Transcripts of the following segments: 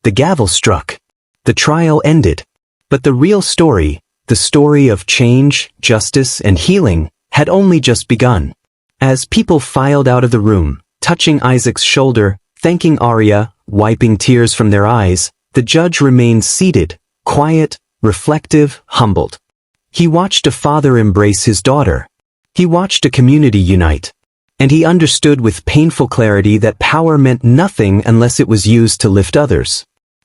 the gavel struck. The trial ended. But the real story, the story of change, justice, and healing, had only just begun. As people filed out of the room, touching Isaac's shoulder, thanking Arya, wiping tears from their eyes, the judge remained seated, quiet, reflective, humbled. He watched a father embrace his daughter. He watched a community unite. And he understood with painful clarity that power meant nothing unless it was used to lift others.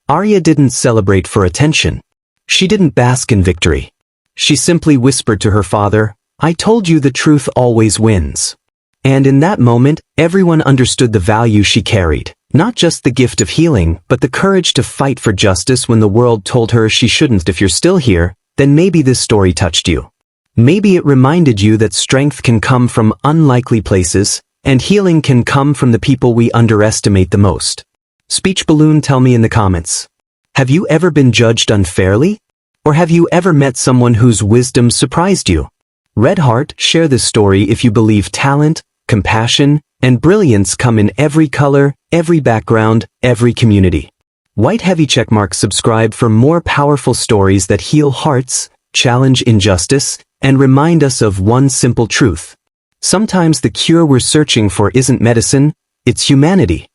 Arya didn't celebrate for attention. She didn't bask in victory. She simply whispered to her father, "I told you the truth always wins." And in that moment, everyone understood the value she carried. Not just the gift of healing, but the courage to fight for justice when the world told her she shouldn't. If you're still here, then maybe this story touched you. Maybe it reminded you that strength can come from unlikely places, and healing can come from the people we underestimate the most. Speech balloon, tell me in the comments. Have you ever been judged unfairly? Or have you ever met someone whose wisdom surprised you? Red heart, share this story if you believe talent, compassion, and brilliance come in every color, every background, every community. White heavy checkmark, subscribe for more powerful stories that heal hearts, challenge injustice, and remind us of one simple truth. Sometimes the cure we're searching for isn't medicine, it's humanity.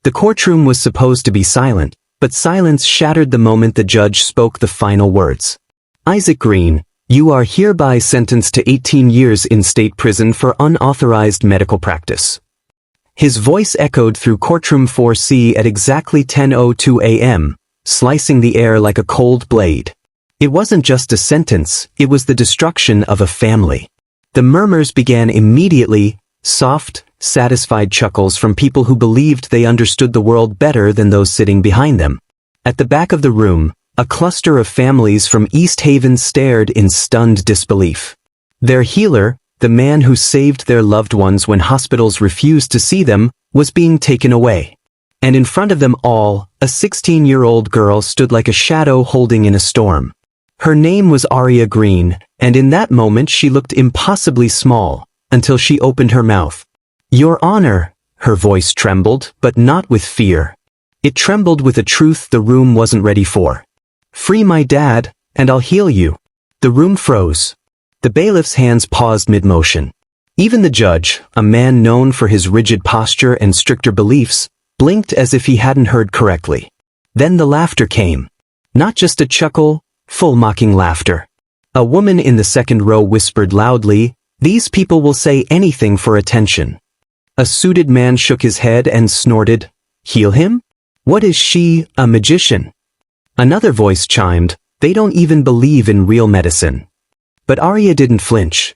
The courtroom was supposed to be silent, but silence shattered the moment the judge spoke the final words. Isaac Green, you are hereby sentenced to 18 years in state prison for unauthorized medical practice. His voice echoed through courtroom 4C at exactly 10:02 a.m., slicing the air like a cold blade. It wasn't just a sentence, it was the destruction of a family. The murmurs began immediately, soft, satisfied chuckles from people who believed they understood the world better than those sitting behind them. At the back of the room, a cluster of families from East Haven stared in stunned disbelief. Their healer, the man who saved their loved ones when hospitals refused to see them, was being taken away. And in front of them all, a 16-year-old girl stood like a shadow holding in a storm. Her name was Arya Green, and in that moment she looked impossibly small, until she opened her mouth. "Your Honor," her voice trembled, but not with fear. It trembled with a truth the room wasn't ready for. "Free my dad, and I'll heal you." The room froze. The bailiff's hands paused mid-motion. Even the judge, a man known for his rigid posture and stricter beliefs, blinked as if he hadn't heard correctly. Then the laughter came. Not just a chuckle, full mocking laughter. A woman in the second row whispered loudly, "These people will say anything for attention." A suited man shook his head and snorted, "Heal him? What is she, a magician?" Another voice chimed, "They don't even believe in real medicine." But Arya didn't flinch.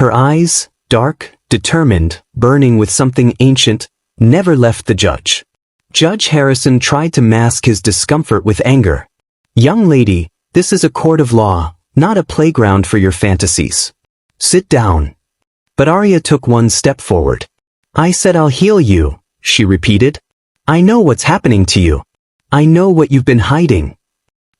Her eyes, dark, determined, burning with something ancient, never left the judge. Judge Harrison tried to mask his discomfort with anger. "Young lady, this is a court of law, not a playground for your fantasies. Sit down." But Arya took one step forward. "I said I'll heal you," she repeated. "I know what's happening to you. I know what you've been hiding."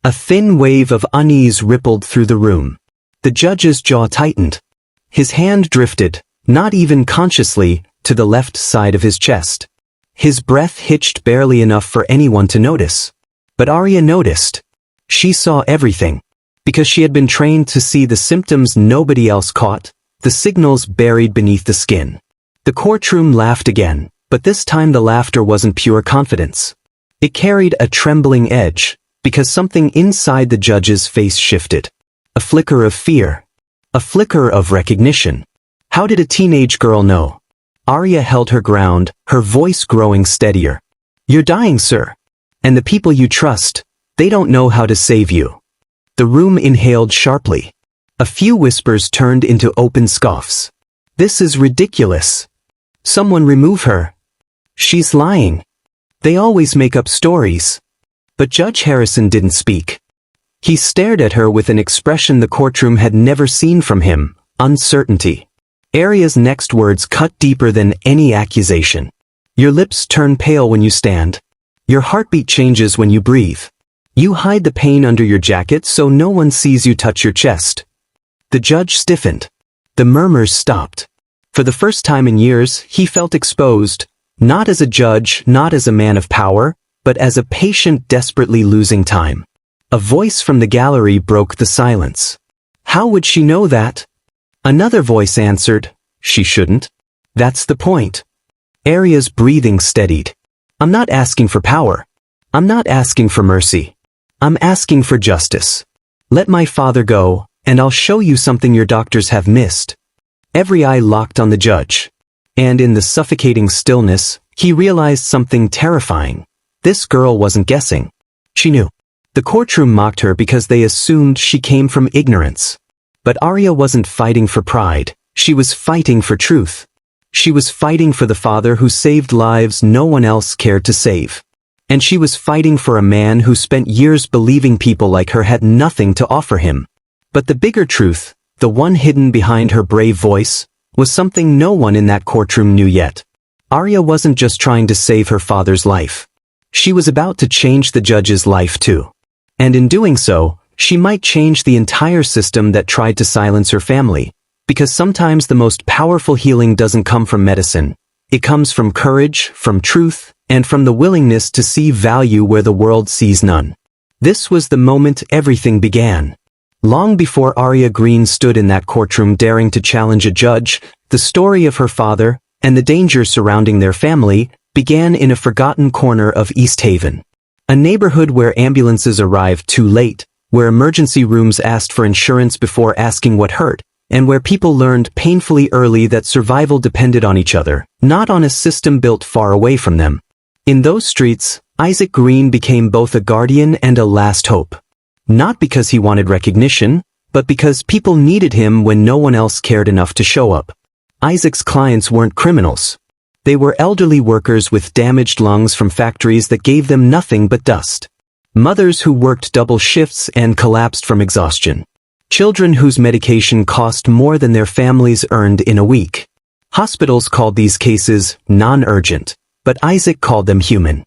A thin wave of unease rippled through the room. The judge's jaw tightened. His hand drifted, not even consciously, to the left side of his chest. His breath hitched barely enough for anyone to notice. But Arya noticed. She saw everything. Because she had been trained to see the symptoms nobody else caught, the signals buried beneath the skin. The courtroom laughed again, but this time the laughter wasn't pure confidence. It carried a trembling edge, because something inside the judge's face shifted. A flicker of fear. A flicker of recognition. How did a teenage girl know? Arya held her ground, her voice growing steadier. "You're dying, sir. And the people you trust, they don't know how to save you." The room inhaled sharply. A few whispers turned into open scoffs. "This is ridiculous. Someone remove her. She's lying. They always make up stories." But Judge Harrison didn't speak. He stared at her with an expression the courtroom had never seen from him, uncertainty. Arya's next words cut deeper than any accusation. "Your lips turn pale when you stand. Your heartbeat changes when you breathe. You hide the pain under your jacket so no one sees you touch your chest." The judge stiffened. The murmurs stopped. For the first time in years, he felt exposed, not as a judge, not as a man of power, but as a patient desperately losing time. A voice from the gallery broke the silence. How would she know that? Another voice answered, she shouldn't. That's the point. Arya's breathing steadied. I'm not asking for power. I'm not asking for mercy. I'm asking for justice. Let my father go, and I'll show you something your doctors have missed. Every eye locked on the judge. And in the suffocating stillness, he realized something terrifying. This girl wasn't guessing. She knew. The courtroom mocked her because they assumed she came from ignorance. But Arya wasn't fighting for pride. She was fighting for truth. She was fighting for the father who saved lives no one else cared to save. And she was fighting for a man who spent years believing people like her had nothing to offer him. But the bigger truth, the one hidden behind her brave voice, was something no one in that courtroom knew yet. Arya wasn't just trying to save her father's life. She was about to change the judge's life too. And in doing so, she might change the entire system that tried to silence her family. Because sometimes the most powerful healing doesn't come from medicine. It comes from courage, from truth, and from the willingness to see value where the world sees none. This was the moment everything began. Long before Arya Green stood in that courtroom daring to challenge a judge, the story of her father, and the dangers surrounding their family, began in a forgotten corner of East Haven. A neighborhood where ambulances arrived too late, where emergency rooms asked for insurance before asking what hurt, and where people learned painfully early that survival depended on each other, not on a system built far away from them. In those streets, Isaac Green became both a guardian and a last hope. Not because he wanted recognition, but because people needed him when no one else cared enough to show up. Isaac's clients weren't criminals. They were elderly workers with damaged lungs from factories that gave them nothing but dust. Mothers who worked double shifts and collapsed from exhaustion. Children whose medication cost more than their families earned in a week. Hospitals called these cases non-urgent, but Isaac called them human.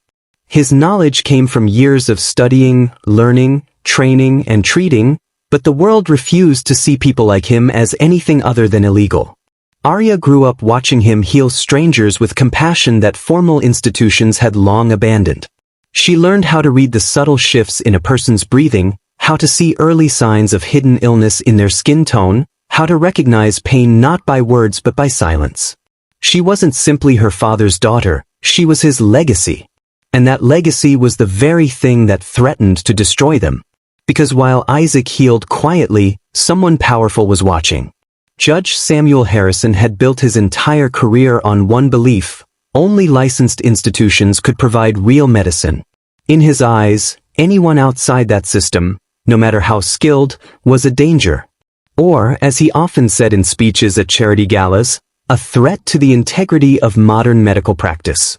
His knowledge came from years of studying, learning, training, and treating, but the world refused to see people like him as anything other than illegal. Arya grew up watching him heal strangers with compassion that formal institutions had long abandoned. She learned how to read the subtle shifts in a person's breathing, how to see early signs of hidden illness in their skin tone, how to recognize pain not by words but by silence. She wasn't simply her father's daughter, she was his legacy. And that legacy was the very thing that threatened to destroy them. Because while Isaac healed quietly, someone powerful was watching. Judge Samuel Harrison had built his entire career on one belief: only licensed institutions could provide real medicine. In his eyes, anyone outside that system, no matter how skilled, was a danger. Or, as he often said in speeches at charity galas, a threat to the integrity of modern medical practice.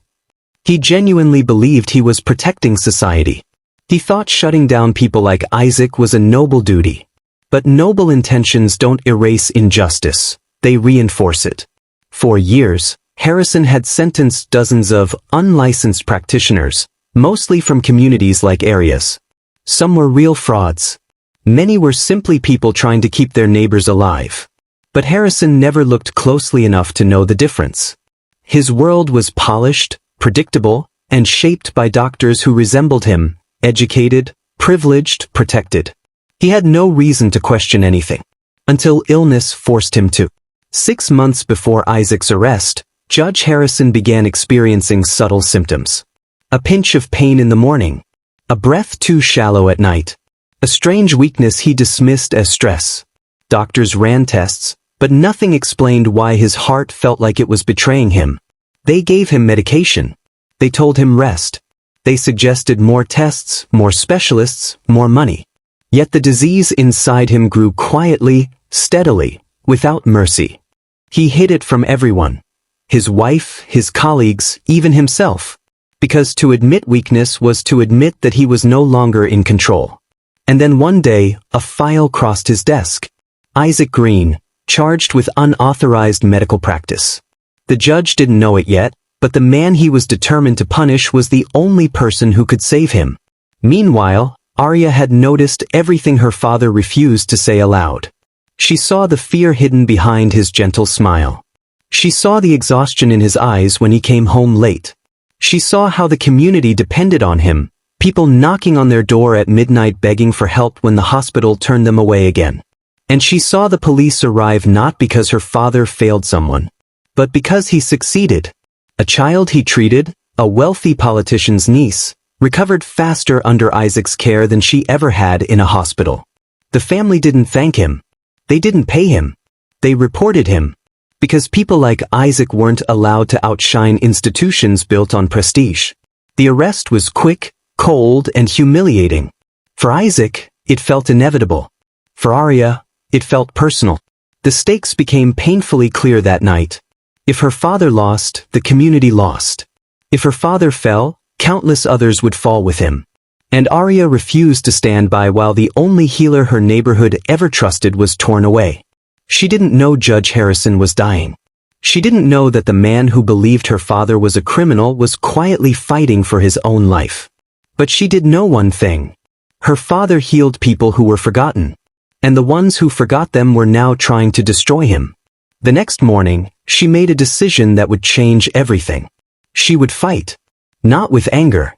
He genuinely believed he was protecting society. He thought shutting down people like Isaac was a noble duty. But noble intentions don't erase injustice, they reinforce it. For years, Harrison had sentenced dozens of unlicensed practitioners, mostly from communities like Arias. Some were real frauds. Many were simply people trying to keep their neighbors alive. But Harrison never looked closely enough to know the difference. His world was polished, predictable, and shaped by doctors who resembled him, educated, privileged, protected. He had no reason to question anything. Until illness forced him to. 6 months before Isaac's arrest, Judge Harrison began experiencing subtle symptoms. A pinch of pain in the morning. A breath too shallow at night. A strange weakness he dismissed as stress. Doctors ran tests, but nothing explained why his heart felt like it was betraying him. They gave him medication. They told him rest. They suggested more tests, more specialists, more money. Yet the disease inside him grew quietly, steadily, without mercy. He hid it from everyone. His wife, his colleagues, even himself. Because to admit weakness was to admit that he was no longer in control. And then one day, a file crossed his desk. Isaac Green, charged with unauthorized medical practice. The judge didn't know it yet, but the man he was determined to punish was the only person who could save him. Meanwhile, Arya had noticed everything her father refused to say aloud. She saw the fear hidden behind his gentle smile. She saw the exhaustion in his eyes when he came home late. She saw how the community depended on him, people knocking on their door at midnight begging for help when the hospital turned them away again. And she saw the police arrive not because her father failed someone, but because he succeeded. A child he treated, a wealthy politician's niece, recovered faster under Isaac's care than she ever had in a hospital. The family didn't thank him. They didn't pay him. They reported him. Because people like Isaac weren't allowed to outshine institutions built on prestige. The arrest was quick, cold, and humiliating. For Isaac, it felt inevitable. For Arya, it felt personal. The stakes became painfully clear that night. If her father lost, the community lost. If her father fell, countless others would fall with him. And Arya refused to stand by while the only healer her neighborhood ever trusted was torn away. She didn't know Judge Harrison was dying. She didn't know that the man who believed her father was a criminal was quietly fighting for his own life. But she did know one thing. Her father healed people who were forgotten. And the ones who forgot them were now trying to destroy him. The next morning, she made a decision that would change everything. She would fight. Not with anger.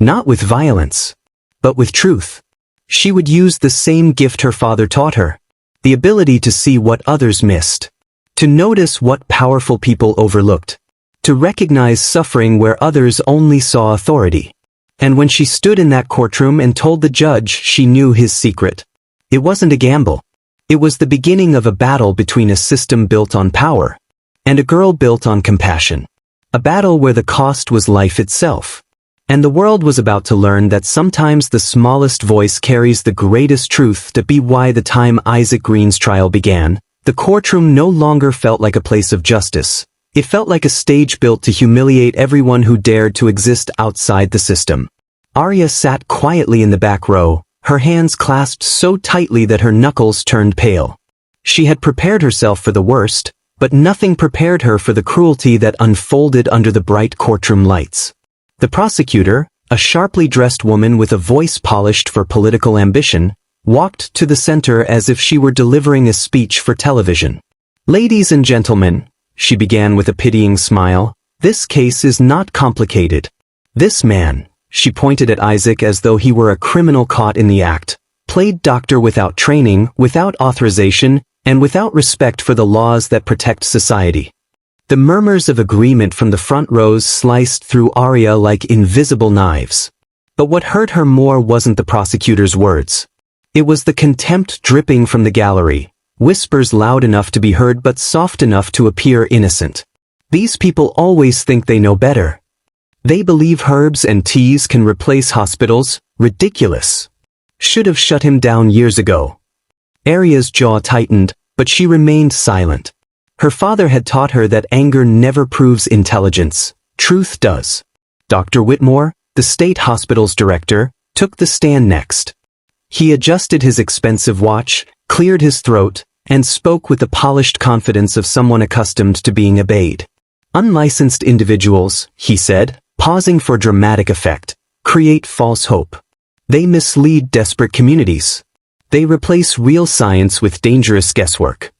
Not with violence. But with truth. She would use the same gift her father taught her. The ability to see what others missed. To notice what powerful people overlooked. To recognize suffering where others only saw authority. And when she stood in that courtroom and told the judge she knew his secret, it wasn't a gamble. It was the beginning of a battle between a system built on power and a girl built on compassion. A battle where the cost was life itself. And the world was about to learn that sometimes the smallest voice carries the greatest truth. To be why the time Isaac Green's trial began, the courtroom no longer felt like a place of justice. It felt like a stage built to humiliate everyone who dared to exist outside the system. Arya sat quietly in the back row, her hands clasped so tightly that her knuckles turned pale. She had prepared herself for the worst, but nothing prepared her for the cruelty that unfolded under the bright courtroom lights. The prosecutor, a sharply dressed woman with a voice polished for political ambition, walked to the center as if she were delivering a speech for television. "Ladies and gentlemen," she began with a pitying smile, "this case is not complicated. This man," she pointed at Isaac as though he were a criminal caught in the act, "played doctor without training, without authorization, and without respect for the laws that protect society." The murmurs of agreement from the front rows sliced through Arya like invisible knives. But what hurt her more wasn't the prosecutor's words. It was the contempt dripping from the gallery. Whispers loud enough to be heard but soft enough to appear innocent. These people always think they know better. They believe herbs and teas can replace hospitals. Ridiculous. Should have shut him down years ago. Arya's jaw tightened, but she remained silent. Her father had taught her that anger never proves intelligence. Truth does. Dr. Whitmore, the state hospital's director, took the stand next. He adjusted his expensive watch, cleared his throat, and spoke with the polished confidence of someone accustomed to being obeyed. "Unlicensed individuals," he said, pausing for dramatic effect, "create false hope. They mislead desperate communities. They replace real science with dangerous guesswork."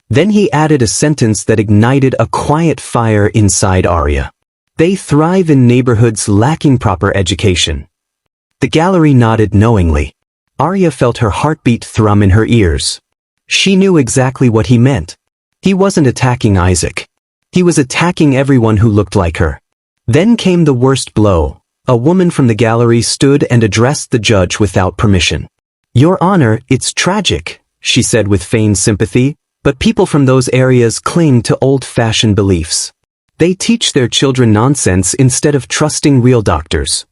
Then he added a sentence that ignited a quiet fire inside Arya. "They thrive in neighborhoods lacking proper education." The gallery nodded knowingly. Arya felt her heartbeat thrum in her ears. She knew exactly what he meant. He wasn't attacking Isaac. He was attacking everyone who looked like her. Then came the worst blow. A woman from the gallery stood and addressed the judge without permission. "Your Honor, it's tragic," she said with feigned sympathy, "but people from those areas cling to old-fashioned beliefs. They teach their children nonsense instead of trusting real doctors."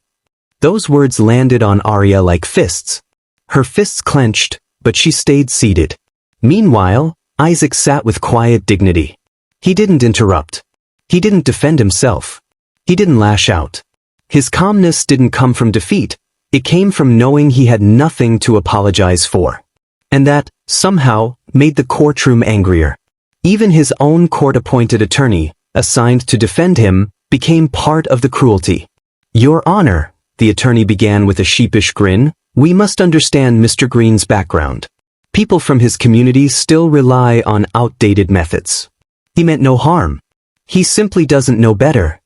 Those words landed on Arya like fists. Her fists clenched, but she stayed seated. Meanwhile, Isaac sat with quiet dignity. He didn't interrupt. He didn't defend himself. He didn't lash out. His calmness didn't come from defeat. It came from knowing he had nothing to apologize for. And that, somehow, made the courtroom angrier. Even his own court-appointed attorney, assigned to defend him, became part of the cruelty. "Your Honor," the attorney began with a sheepish grin, "we must understand Mr. Green's background. People from his community still rely on outdated methods. He meant no harm. He simply doesn't know better."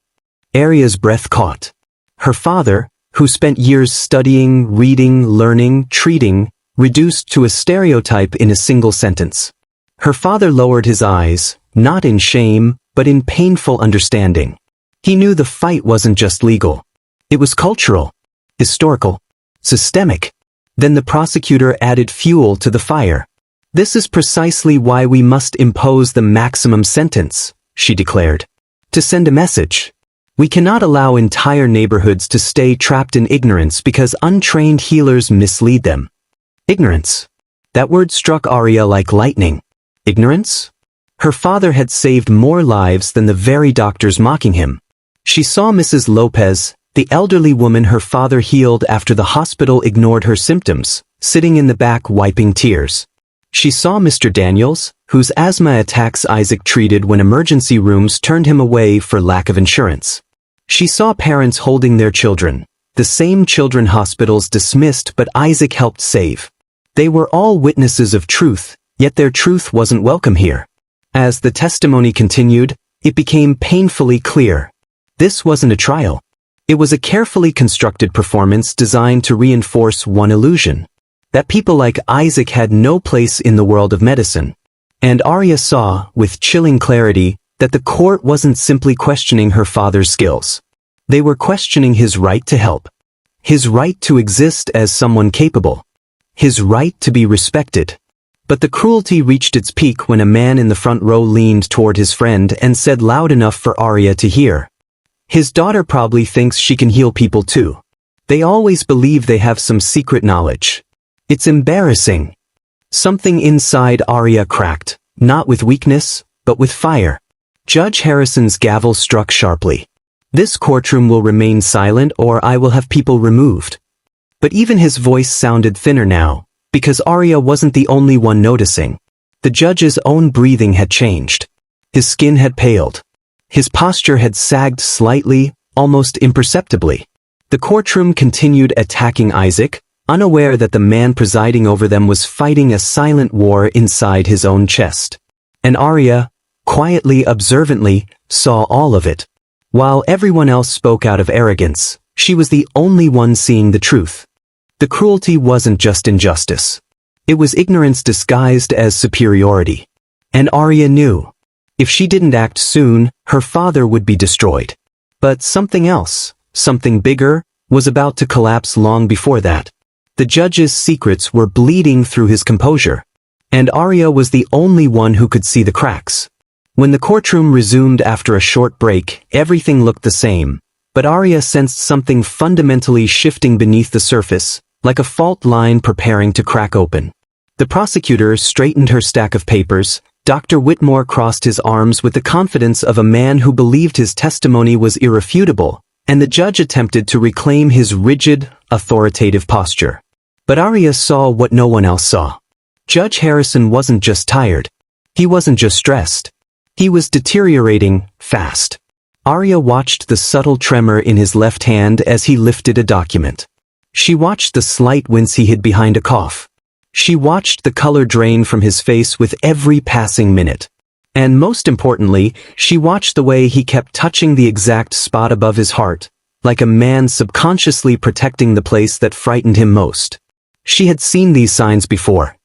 Arya's breath caught. Her father, who spent years studying, reading, learning, treating, reduced to a stereotype in a single sentence. Her father lowered his eyes, not in shame, but in painful understanding. He knew the fight wasn't just legal. It was cultural, historical, systemic. Then the prosecutor added fuel to the fire. "This is precisely why we must impose the maximum sentence," she declared. "To send a message. We cannot allow entire neighborhoods to stay trapped in ignorance because untrained healers mislead them." Ignorance. That word struck Arya like lightning. Ignorance? Her father had saved more lives than the very doctors mocking him. She saw Mrs. Lopez, the elderly woman her father healed after the hospital ignored her symptoms, sitting in the back wiping tears. She saw Mr. Daniels, whose asthma attacks Isaac treated when emergency rooms turned him away for lack of insurance. She saw parents holding their children, the same children hospitals dismissed but Isaac helped save. They were all witnesses of truth, yet their truth wasn't welcome here. As the testimony continued, it became painfully clear. This wasn't a trial. It was a carefully constructed performance designed to reinforce one illusion: that people like Isaac had no place in the world of medicine. And Arya saw, with chilling clarity, that the court wasn't simply questioning her father's skills. They were questioning his right to help. His right to exist as someone capable. His right to be respected. But the cruelty reached its peak when a man in the front row leaned toward his friend and said loud enough for Arya to hear, "His daughter probably thinks she can heal people too. They always believe they have some secret knowledge. It's embarrassing." Something inside Arya cracked, not with weakness, but with fire. Judge Harrison's gavel struck sharply. "This courtroom will remain silent or I will have people removed." But even his voice sounded thinner now, because Arya wasn't the only one noticing. The judge's own breathing had changed. His skin had paled. His posture had sagged slightly, almost imperceptibly. The courtroom continued attacking Isaac, unaware that the man presiding over them was fighting a silent war inside his own chest. And Arya, quietly, observantly, saw all of it. While everyone else spoke out of arrogance, she was the only one seeing the truth. The cruelty wasn't just injustice. It was ignorance disguised as superiority. And Arya knew. If she didn't act soon, her father would be destroyed. But something else, something bigger, was about to collapse long before that. The judge's secrets were bleeding through his composure. And Arya was the only one who could see the cracks. When the courtroom resumed after a short break, everything looked the same. But Arya sensed something fundamentally shifting beneath the surface, like a fault line preparing to crack open. The prosecutor straightened her stack of papers. Dr. Whitmore crossed his arms with the confidence of a man who believed his testimony was irrefutable, and the judge attempted to reclaim his rigid, authoritative posture. But Arya saw what no one else saw. Judge Harrison wasn't just tired. He wasn't just stressed. He was deteriorating, fast. Arya watched the subtle tremor in his left hand as he lifted a document. She watched the slight wince he hid behind a cough. She watched the color drain from his face with every passing minute. And most importantly, she watched the way he kept touching the exact spot above his heart, like a man subconsciously protecting the place that frightened him most. She had seen these signs before.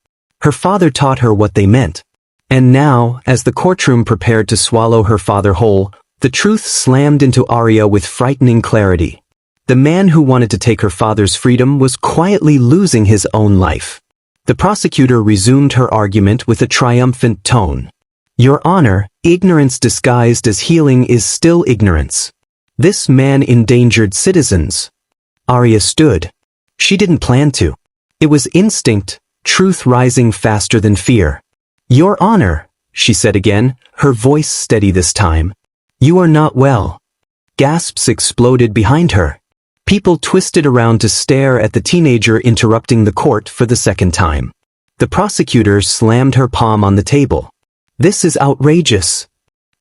Her father taught her what they meant. And now, as the courtroom prepared to swallow her father whole, the truth slammed into Arya with frightening clarity. The man who wanted to take her father's freedom was quietly losing his own life. The prosecutor resumed her argument with a triumphant tone. "Your Honor, ignorance disguised as healing is still ignorance. This man endangered citizens." Arya stood. She didn't plan to. It was instinct, truth rising faster than fear. "Your Honor," she said again, her voice steady this time. "You are not well." Gasps exploded behind her. People twisted around to stare at the teenager interrupting the court for the second time. The prosecutor slammed her palm on the table. "This is outrageous."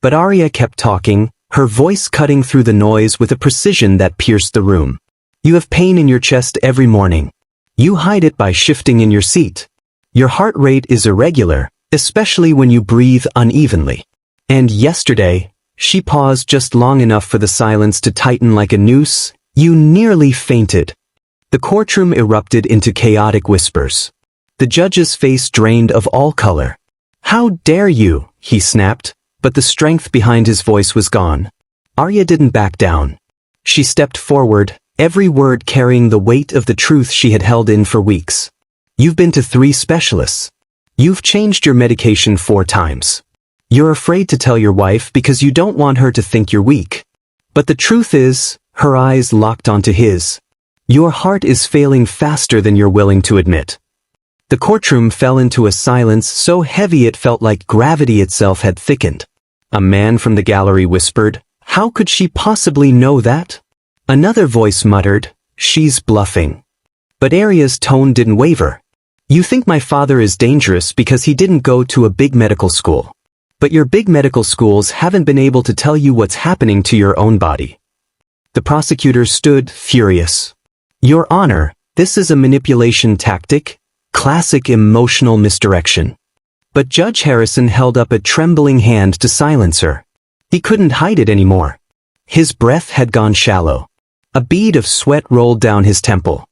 But Arya kept talking, her voice cutting through the noise with a precision that pierced the room. "You have pain in your chest every morning. You hide it by shifting in your seat. Your heart rate is irregular, especially when you breathe unevenly. And yesterday," She paused just long enough for the silence to tighten like a noose. "You nearly fainted." The courtroom erupted into chaotic whispers. The judge's face drained of all color. "How dare you?" he snapped, but the strength behind his voice was gone. Arya didn't back down. She stepped forward, every word carrying the weight of the truth she had held in for weeks. "You've been to 3 specialists. You've changed your medication 4 times. You're afraid to tell your wife because you don't want her to think you're weak. But the truth is," her eyes locked onto his, "your heart is failing faster than you're willing to admit." The courtroom fell into a silence so heavy it felt like gravity itself had thickened. A man from the gallery whispered, "How could she possibly know that?" Another voice muttered, "She's bluffing." But Arya's tone didn't waver. "You think my father is dangerous because he didn't go to a big medical school. But your big medical schools haven't been able to tell you what's happening to your own body." The prosecutor stood, furious. "Your Honor, this is a manipulation tactic, classic emotional misdirection." But Judge Harrison held up a trembling hand to silence her. He couldn't hide it anymore. His breath had gone shallow. A bead of sweat rolled down his temple.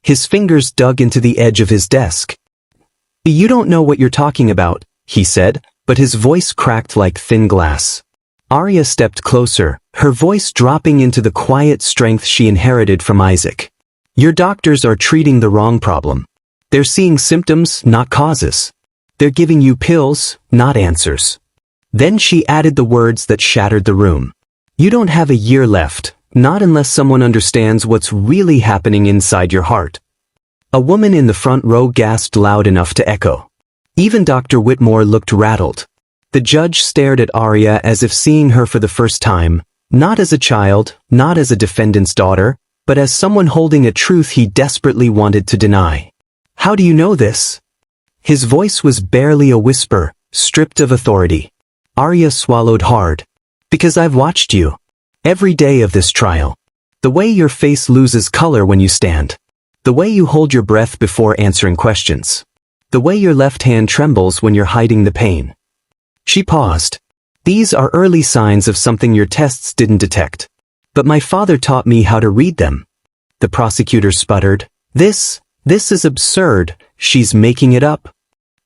His fingers dug into the edge of his desk. "You don't know what you're talking about," he said, but his voice cracked like thin glass. Arya stepped closer, her voice dropping into the quiet strength she inherited from Isaac. "Your doctors are treating the wrong problem. They're seeing symptoms, not causes. They're giving you pills, not answers." Then she added the words that shattered the room. "You don't have a year left, not unless someone understands what's really happening inside your heart." A woman in the front row gasped loud enough to echo. Even Dr. Whitmore looked rattled. The judge stared at Arya as if seeing her for the first time, not as a child, not as a defendant's daughter, but as someone holding a truth he desperately wanted to deny. "How do you know this?" His voice was barely a whisper, stripped of authority. Arya swallowed hard. "Because I've watched you. Every day of this trial. The way your face loses color when you stand. The way you hold your breath before answering questions. The way your left hand trembles when you're hiding the pain." She paused. "These are early signs of something your tests didn't detect. But my father taught me how to read them." The prosecutor sputtered. This is absurd. She's making it up."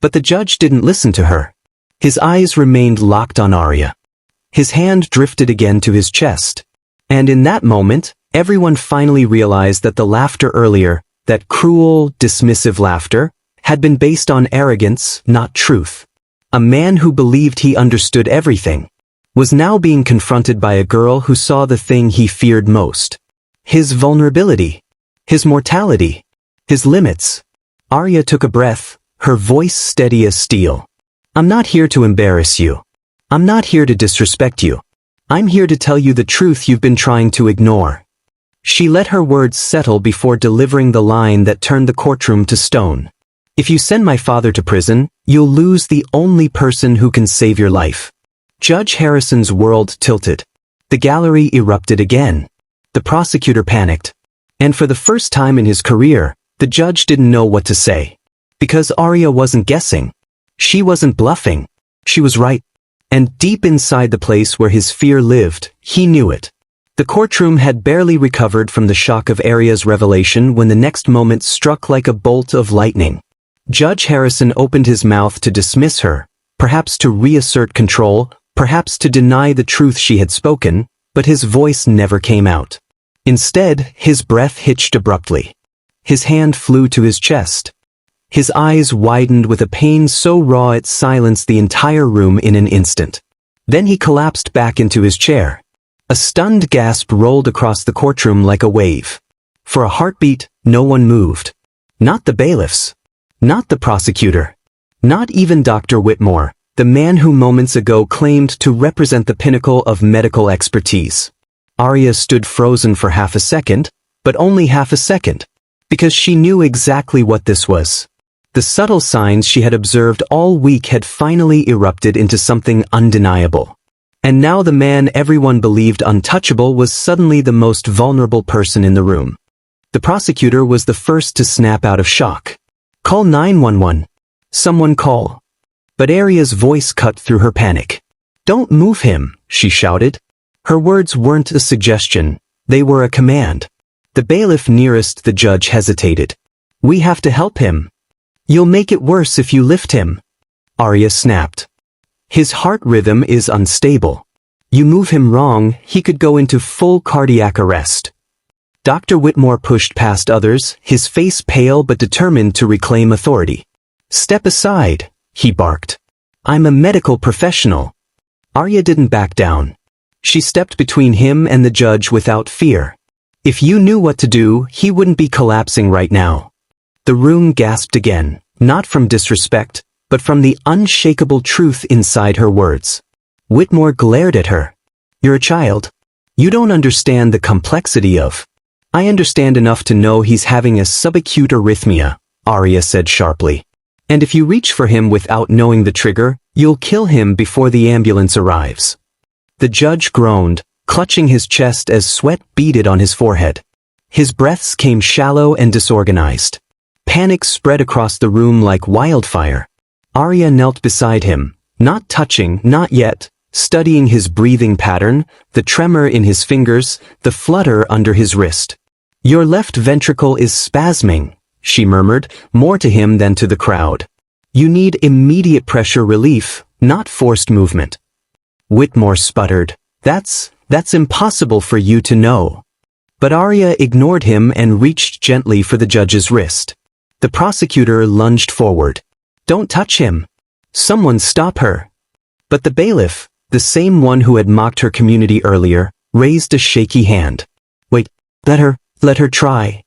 But the judge didn't listen to her. His eyes remained locked on Arya. His hand drifted again to his chest. And in that moment, everyone finally realized that the laughter earlier, that cruel, dismissive laughter, had been based on arrogance, not truth. A man who believed he understood everything was now being confronted by a girl who saw the thing he feared most. His vulnerability. His mortality. His limits. Arya took a breath, her voice steady as steel. "I'm not here to embarrass you. I'm not here to disrespect you. I'm here to tell you the truth you've been trying to ignore." She let her words settle before delivering the line that turned the courtroom to stone. "If you send my father to prison, you'll lose the only person who can save your life." Judge Harrison's world tilted. The gallery erupted again. The prosecutor panicked. And for the first time in his career, the judge didn't know what to say. Because Arya wasn't guessing. She wasn't bluffing. She was right. And deep inside the place where his fear lived, he knew it. The courtroom had barely recovered from the shock of Arya's revelation when the next moment struck like a bolt of lightning. Judge Harrison opened his mouth to dismiss her, perhaps to reassert control, perhaps to deny the truth she had spoken, but his voice never came out. Instead, his breath hitched abruptly. His hand flew to his chest. His eyes widened with a pain so raw it silenced the entire room in an instant. Then he collapsed back into his chair. A stunned gasp rolled across the courtroom like a wave. For a heartbeat, no one moved. Not the bailiffs. Not the prosecutor. Not even Dr. Whitmore, the man who moments ago claimed to represent the pinnacle of medical expertise. Arya stood frozen for half a second, but only half a second, because she knew exactly what this was. The subtle signs she had observed all week had finally erupted into something undeniable. And now the man everyone believed untouchable was suddenly the most vulnerable person in the room. The prosecutor was the first to snap out of shock. "Call 911. Someone call." But Arya's voice cut through her panic. "Don't move him," she shouted. Her words weren't a suggestion, they were a command. The bailiff nearest the judge hesitated. We have to help him. You'll make it worse if you lift him. Arya snapped. His heart rhythm is unstable. You move him wrong, he could go into full cardiac arrest. Dr. Whitmore pushed past others, his face pale but determined to reclaim authority. Step aside, he barked. I'm a medical professional. Arya didn't back down. She stepped between him and the judge without fear. If you knew what to do, he wouldn't be collapsing right now. The room gasped again, not from disrespect, but from the unshakable truth inside her words. Whitmore glared at her. You're a child. You don't understand the complexity of. I understand enough to know he's having a subacute arrhythmia, Arya said sharply. And if you reach for him without knowing the trigger, you'll kill him before the ambulance arrives. The judge groaned, clutching his chest as sweat beaded on his forehead. His breaths came shallow and disorganized. Panic spread across the room like wildfire. Arya knelt beside him, not touching, not yet, studying his breathing pattern, the tremor in his fingers, the flutter under his wrist. Your left ventricle is spasming, she murmured, more to him than to the crowd. You need immediate pressure relief, not forced movement. Whitmore sputtered. That's impossible for you to know. But Arya ignored him and reached gently for the judge's wrist. The prosecutor lunged forward. Don't touch him. Someone stop her. But the bailiff, the same one who had mocked her community earlier, raised a shaky hand. Wait, let her try.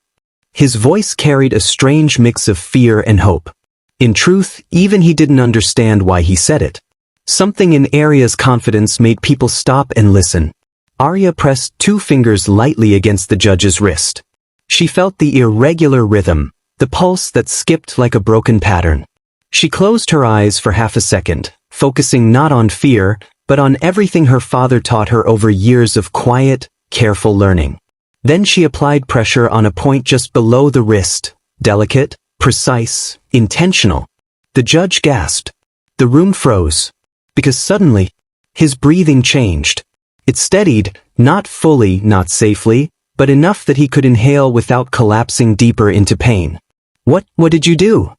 His voice carried a strange mix of fear and hope. In truth, even he didn't understand why he said it. Something in Arya's confidence made people stop and listen. Arya pressed 2 fingers lightly against the judge's wrist. She felt the irregular rhythm, the pulse that skipped like a broken pattern. She closed her eyes for half a second, focusing not on fear, but on everything her father taught her over years of quiet, careful learning. Then she applied pressure on a point just below the wrist, delicate, precise, intentional. The judge gasped. The room froze. Because suddenly, his breathing changed. It steadied, not fully, not safely, but enough that he could inhale without collapsing deeper into pain. What did you do?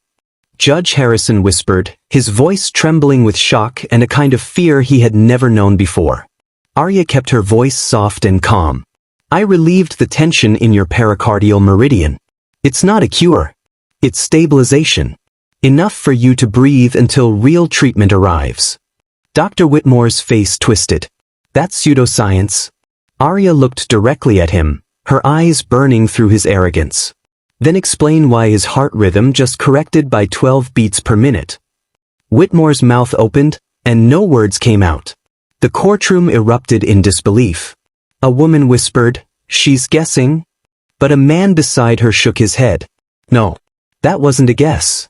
Judge Harrison whispered, his voice trembling with shock and a kind of fear he had never known before. Arya kept her voice soft and calm. I relieved the tension in your pericardial meridian. It's not a cure. It's stabilization. Enough for you to breathe until real treatment arrives. Dr. Whitmore's face twisted. That's pseudoscience. Arya looked directly at him, her eyes burning through his arrogance. Then explain why his heart rhythm just corrected by 12 beats per minute. Whitmore's mouth opened, and no words came out. The courtroom erupted in disbelief. A woman whispered, she's guessing. But a man beside her shook his head. No, that wasn't a guess.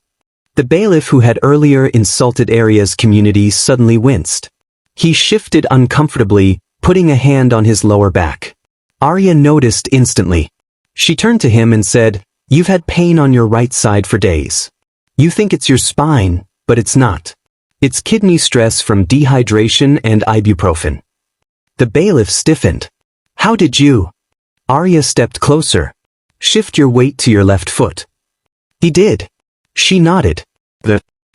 The bailiff who had earlier insulted Arya's community suddenly winced. He shifted uncomfortably, putting a hand on his lower back. Arya noticed instantly. She turned to him and said, You've had pain on your right side for days. You think it's your spine, but it's not. It's kidney stress from dehydration and ibuprofen. The bailiff stiffened. How did you? Arya stepped closer. Shift your weight to your left foot. He did. She nodded.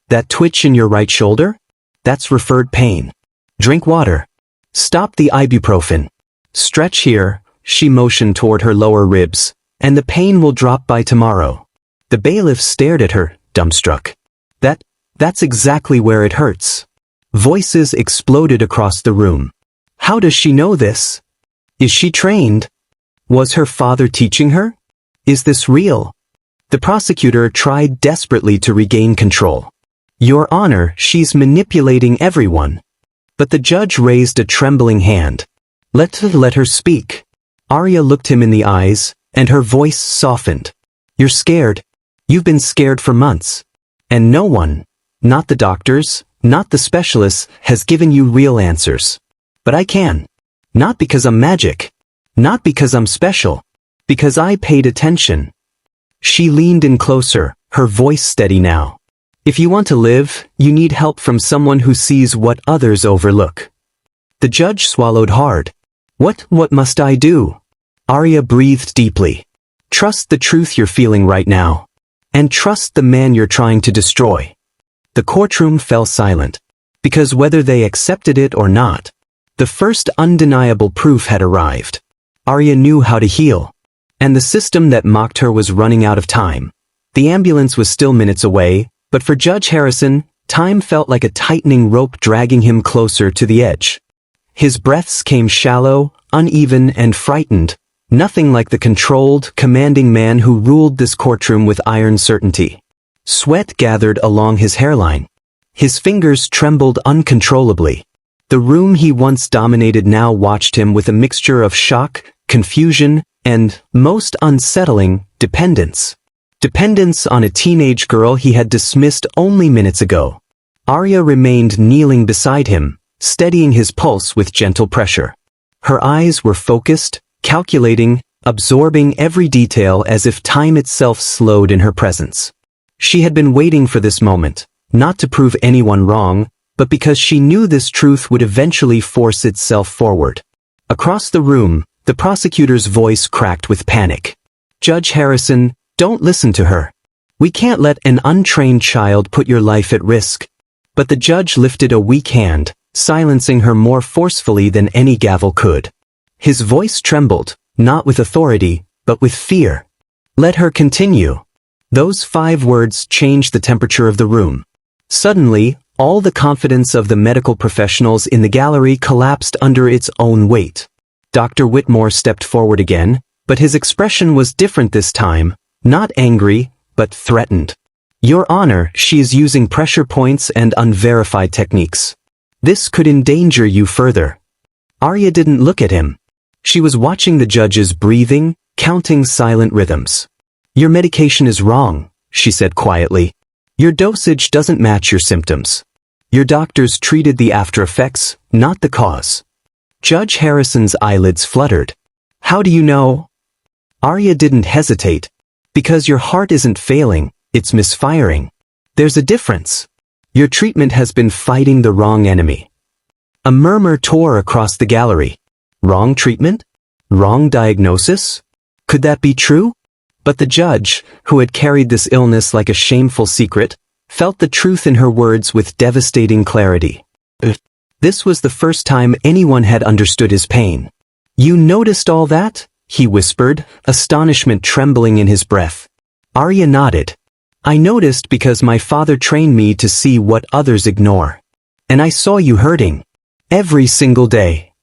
That twitch in your right shoulder? That's referred pain. Drink water. Stop the ibuprofen. Stretch here, she motioned toward her lower ribs, and the pain will drop by tomorrow. The bailiff stared at her, dumbstruck. That's exactly where it hurts. Voices exploded across the room. How does she know this? Is she trained? Was her father teaching her? Is this real? The prosecutor tried desperately to regain control. Your Honor, she's manipulating everyone. But the judge raised a trembling hand. Let her speak. Arya looked him in the eyes, and her voice softened. You're scared. You've been scared for months. And no one, not the doctors, not the specialists, has given you real answers. But I can. Not because I'm magic. Not because I'm special. Because I paid attention. She leaned in closer, her voice steady now. If you want to live, you need help from someone who sees what others overlook. The judge swallowed hard. What must I do? Arya breathed deeply. Trust the truth you're feeling right now. And trust the man you're trying to destroy. The courtroom fell silent. Because whether they accepted it or not, the first undeniable proof had arrived. Arya knew how to heal. And the system that mocked her was running out of time. The ambulance was still minutes away, but for Judge Harrison, time felt like a tightening rope dragging him closer to the edge. His breaths came shallow, uneven, and frightened, nothing like the controlled, commanding man who ruled this courtroom with iron certainty. Sweat gathered along his hairline. His fingers trembled uncontrollably. The room he once dominated now watched him with a mixture of shock, confusion, and, most unsettling, dependence. Dependence on a teenage girl he had dismissed only minutes ago. Arya remained kneeling beside him, steadying his pulse with gentle pressure. Her eyes were focused, calculating, absorbing every detail as if time itself slowed in her presence. She had been waiting for this moment, not to prove anyone wrong, but because she knew this truth would eventually force itself forward. Across the room, the prosecutor's voice cracked with panic. Judge Harrison, don't listen to her. We can't let an untrained child put your life at risk. But the judge lifted a weak hand, silencing her more forcefully than any gavel could. His voice trembled, not with authority, but with fear. Let her continue. Those 5 words changed the temperature of the room. Suddenly, all the confidence of the medical professionals in the gallery collapsed under its own weight. Dr. Whitmore stepped forward again, but his expression was different this time, not angry, but threatened. Your Honor, she is using pressure points and unverified techniques. This could endanger you further. Arya didn't look at him. She was watching the judge's breathing, counting silent rhythms. Your medication is wrong, she said quietly. Your dosage doesn't match your symptoms. Your doctors treated the after effects, not the cause. Judge Harrison's eyelids fluttered. How do you know? Arya didn't hesitate. Because your heart isn't failing, it's misfiring. There's a difference. Your treatment has been fighting the wrong enemy. A murmur tore across the gallery. Wrong treatment? Wrong diagnosis? Could that be true? But the judge, who had carried this illness like a shameful secret, felt the truth in her words with devastating clarity. This was the first time anyone had understood his pain. You noticed all that? He whispered, astonishment trembling in his breath. Arya nodded. I noticed because my father trained me to see what others ignore. And I saw you hurting. Every single day.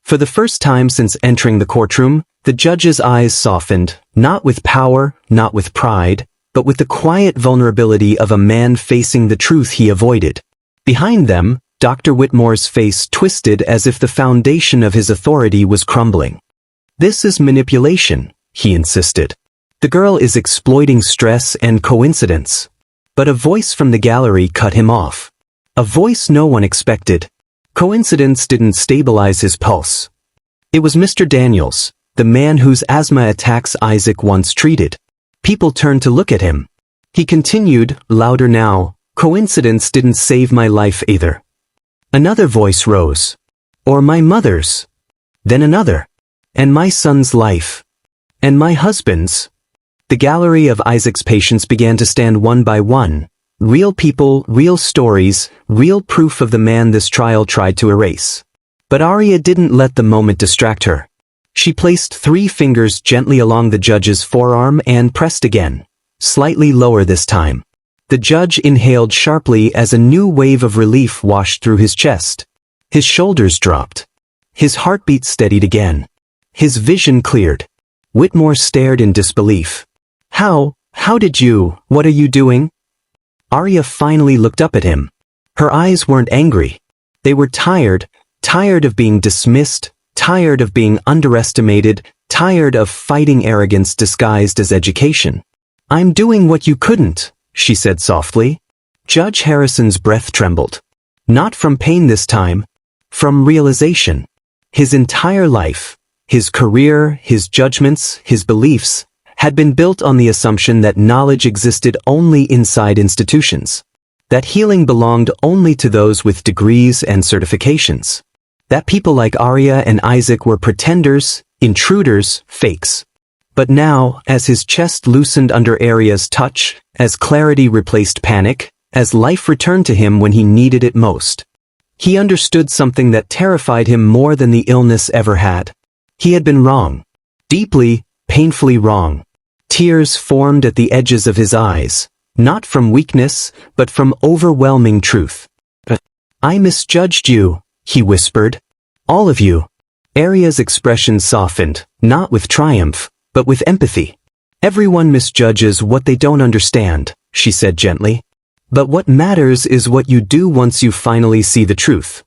For the first time since entering the courtroom, the judge's eyes softened, not with power, not with pride, but with the quiet vulnerability of a man facing the truth he avoided. Behind them, Dr. Whitmore's face twisted as if the foundation of his authority was crumbling. This is manipulation, he insisted. The girl is exploiting stress and coincidence. But a voice from the gallery cut him off. A voice no one expected. Coincidence didn't stabilize his pulse. It was Mr. Daniels, the man whose asthma attacks Isaac once treated. People turned to look at him. He continued, louder now, coincidence didn't save my life either. Another voice rose. Or my mother's. Then another. And my son's life. And my husband's. The gallery of Isaac's patients began to stand one by one. Real people, real stories, real proof of the man this trial tried to erase. But Arya didn't let the moment distract her. She placed 3 fingers gently along the judge's forearm and pressed again, slightly lower this time. The judge inhaled sharply as a new wave of relief washed through his chest. His shoulders dropped. His heartbeat steadied again. His vision cleared. Whitmore stared in disbelief. How did you, what are you doing? Arya finally looked up at him. Her eyes weren't angry. They were tired of being dismissed, tired of being underestimated, tired of fighting arrogance disguised as education. I'm doing what you couldn't, she said softly. Judge Harrison's breath trembled. Not from pain this time, from realization. His entire life, his career, his judgments, his beliefs, had been built on the assumption that knowledge existed only inside institutions. That healing belonged only to those with degrees and certifications. That people like Arya and Isaac were pretenders, intruders, fakes. But now, as his chest loosened under Arya's touch, as clarity replaced panic, as life returned to him when he needed it most, he understood something that terrified him more than the illness ever had. He had been wrong. Deeply, painfully wrong. Tears formed at the edges of his eyes, not from weakness, but from overwhelming truth. "I misjudged you," he whispered. "All of you." Arya's expression softened, not with triumph, but with empathy. "Everyone misjudges what they don't understand," she said gently. "But what matters is what you do once you finally see the truth."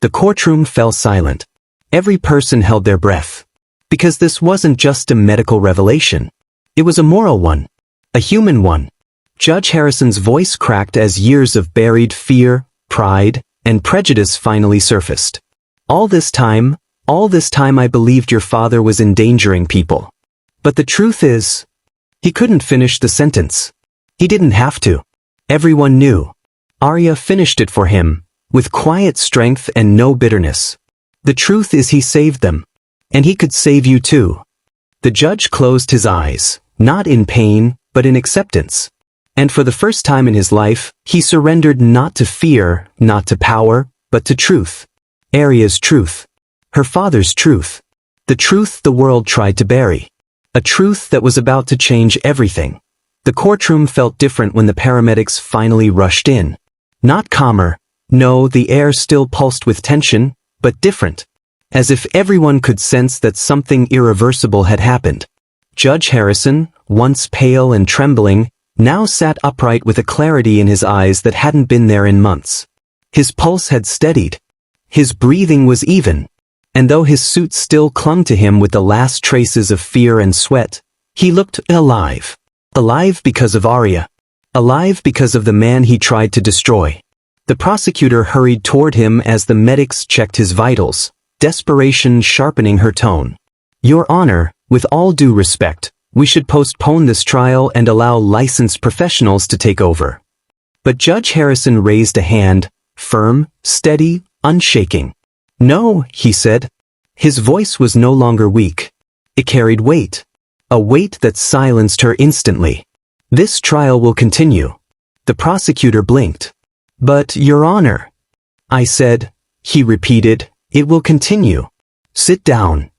The courtroom fell silent. Every person held their breath. Because this wasn't just a medical revelation. It was a moral one. A human one. Judge Harrison's voice cracked as years of buried fear, pride, and prejudice finally surfaced. All this time I believed your father was endangering people. But the truth is, he couldn't finish the sentence. He didn't have to. Everyone knew. Arya finished it for him, with quiet strength and no bitterness. The truth is he saved them. And he could save you too. The judge closed his eyes, not in pain, but in acceptance. And for the first time in his life, he surrendered not to fear, not to power, but to truth. Arya's truth. Her father's truth. The truth the world tried to bury. A truth that was about to change everything. The courtroom felt different when the paramedics finally rushed in. Not calmer. No, the air still pulsed with tension, but different. As if everyone could sense that something irreversible had happened. Judge Harrison, once pale and trembling, now sat upright with a clarity in his eyes that hadn't been there in months. His pulse had steadied. His breathing was even. And though his suit still clung to him with the last traces of fear and sweat, he looked alive. Alive because of Arya. Alive because of the man he tried to destroy. The prosecutor hurried toward him as the medics checked his vitals, desperation sharpening her tone. "Your Honor, with all due respect, we should postpone this trial and allow licensed professionals to take over." But Judge Harrison raised a hand, firm, steady, unshaking. "No," he said. His voice was no longer weak. It carried weight. A weight that silenced her instantly. "This trial will continue." The prosecutor blinked. "But, Your Honor," I said, he repeated, "it will continue. Sit down."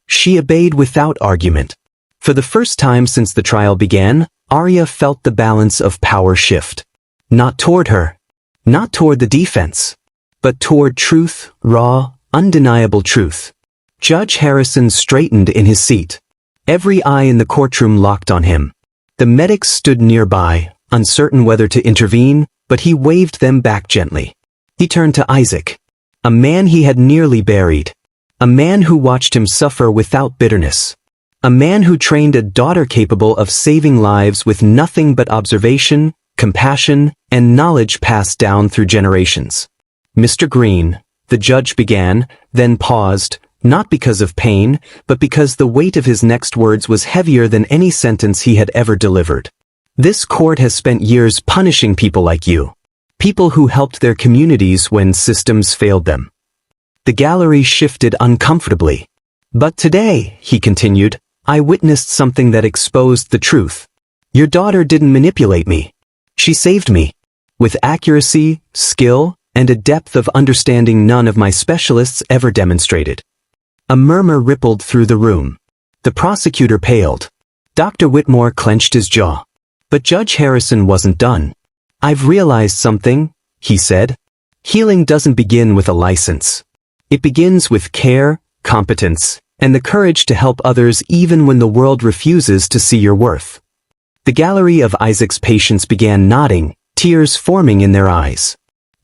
She obeyed without argument. For the first time since the trial began, Arya felt the balance of power shift. Not toward her. Not toward the defense. But toward truth, raw, undeniable truth. Judge Harrison straightened in his seat. Every eye in the courtroom locked on him. The medics stood nearby, uncertain whether to intervene, but he waved them back gently. He turned to Isaac. A man he had nearly buried. A man who watched him suffer without bitterness. A man who trained a daughter capable of saving lives with nothing but observation, compassion, and knowledge passed down through generations. "Mr. Green," the judge began, then paused, not because of pain, but because the weight of his next words was heavier than any sentence he had ever delivered. "This court has spent years punishing people like you. People who helped their communities when systems failed them." The gallery shifted uncomfortably. "But today," he continued, "I witnessed something that exposed the truth. Your daughter didn't manipulate me. She saved me. With accuracy, skill, and a depth of understanding none of my specialists ever demonstrated." A murmur rippled through the room. The prosecutor paled. Dr. Whitmore clenched his jaw. But Judge Harrison wasn't done. "I've realized something," he said. "Healing doesn't begin with a license. It begins with care, competence, and the courage to help others even when the world refuses to see your worth." The gallery of Isaac's patients began nodding, tears forming in their eyes.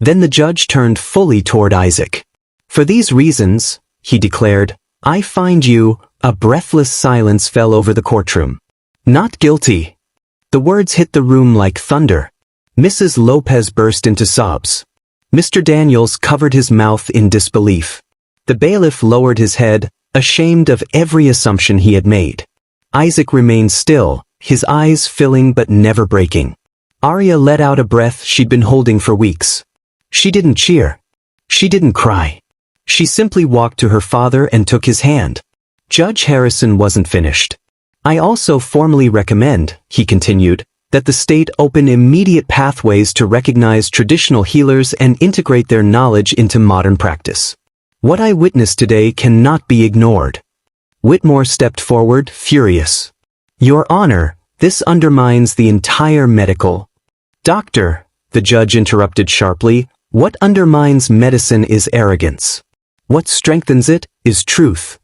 Then the judge turned fully toward Isaac. "For these reasons," he declared, "I find you." A breathless silence fell over the courtroom. "Not guilty." The words hit the room like thunder. Mrs. Lopez burst into sobs. Mr. Daniels covered his mouth in disbelief. The bailiff lowered his head, ashamed of every assumption he had made. Isaac remained still, his eyes filling but never breaking. Arya let out a breath she'd been holding for weeks. She didn't cheer. She didn't cry. She simply walked to her father and took his hand. Judge Harrison wasn't finished. I also formally recommend, he continued, that the state open immediate pathways to recognize traditional healers and integrate their knowledge into modern practice. What I witnessed today cannot be ignored. Whitmore stepped forward, furious. Your Honor, this undermines the entire medical. Doctor, the judge interrupted sharply, what undermines medicine is arrogance. What strengthens it is truth.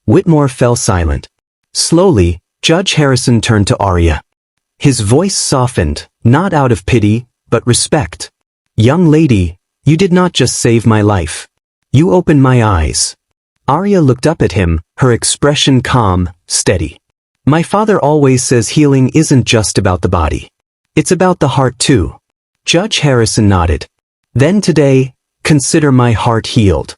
Whitmore fell silent. Slowly, Judge Harrison turned to Arya. His voice softened, not out of pity, but respect. Young lady, you did not just save my life. You opened my eyes. Arya looked up at him, her expression calm, steady. My father always says healing isn't just about the body. It's about the heart too. Judge Harrison nodded. Then today, consider my heart healed.